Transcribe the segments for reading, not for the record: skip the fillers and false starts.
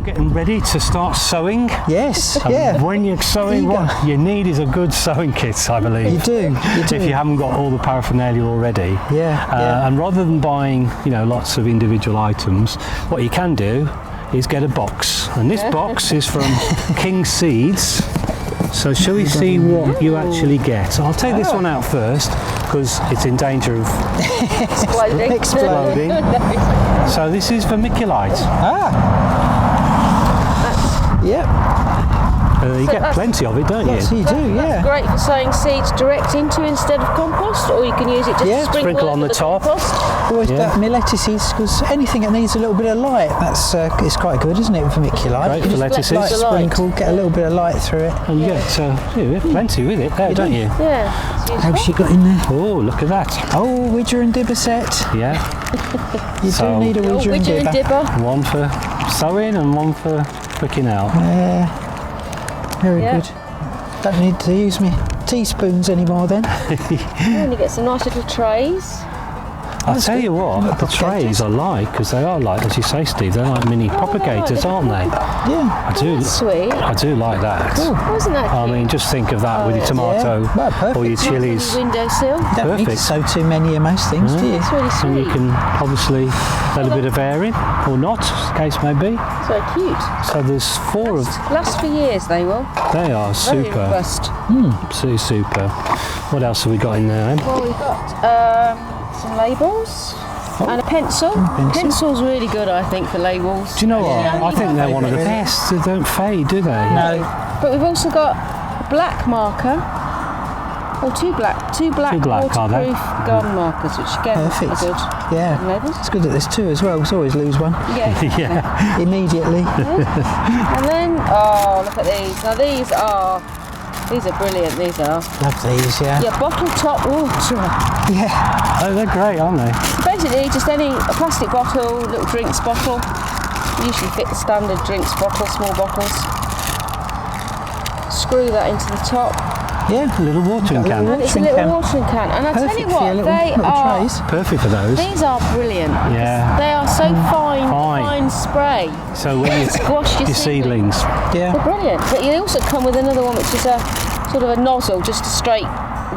Getting ready to start sowing. Yes, And yeah. when you're sowing, what you need is a good sowing kit, I believe. You do. If you haven't got all the paraphernalia already. Yeah. And rather than buying, lots of individual items, what you can do is get a box. And this box is from King Seeds. So shall we see what you actually get? I'll take this one out first because it's in danger of exploding. So this is vermiculite. Yep. You get plenty of it, don't you? Yes, you do, yeah. That's great for sowing seeds direct into instead of compost, or you can use it just to sprinkle on the top. Compost. Always about my lettuces, because anything that needs a little bit of light, that's it's quite good, isn't it, vermiculite? Great for lettuces. Light sprinkle, get a little bit of light through it. And you get plenty with it there, don't you? Yeah. How's she got in there? Oh, look at that. Oh, widger and dibber set. Yeah. You do need a widger and dibber. One for sowing and one for pricking out. Yeah. Very good. Don't need to use me teaspoons anymore then. And you get some nice little trays. I'll tell you what, the trays I like, because they are like, as you say, Steve, they're like mini propagators, aren't they? Yeah. I do. Sweet. I do like that. Wasn't that cute? I mean, just think of that with your tomato or your chilies. Windowsill. You don't need to sow too many of most things, do you? It's really sweet. And you can obviously let a bit of air in, or not, as the case may be. So cute. So there's four of them. Last for years, they will. They are Very super. robust. Absolutely super. What else have we got in there then? Well, we've got some labels and a pencil. Pencil's really good, I think, for labels. Do you know what? I think they're one of the best. They don't fade, do they? No. But we've also got a black marker, or two black waterproof garden markers, which again are good. Yeah. Labels. It's good that there's two as well, because I always lose one. Yeah. Yeah. Immediately. And then, look at these. Now these are brilliant. These are. Love these, yeah. Yeah, bottle top water. Yeah. Oh, they're great, aren't they? So basically, just a plastic bottle, little drinks bottle. Usually fit the standard drinks bottle, small bottles. Screw that into the top. Yeah. A little watering can. And it's a little watering can. And I tell you what, they are trays. Perfect for those. These are brilliant. Yeah. They are so fine spray. So when you Squash your seedlings. They're Yeah. brilliant. But they also come with another one, which is a sort of a nozzle, just a straight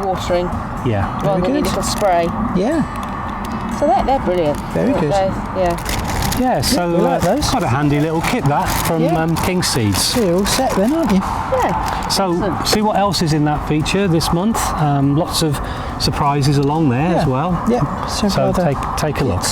watering, Yeah. rather than a good. little spray. Yeah. So they're brilliant. Very good. Yeah. Yeah, so we like those. quite a handy little kit that from King Seeds. So you're all set then, aren't you? Yeah. So see what else is in that feature this month. Lots of surprises along there as well. Yeah. So take a look.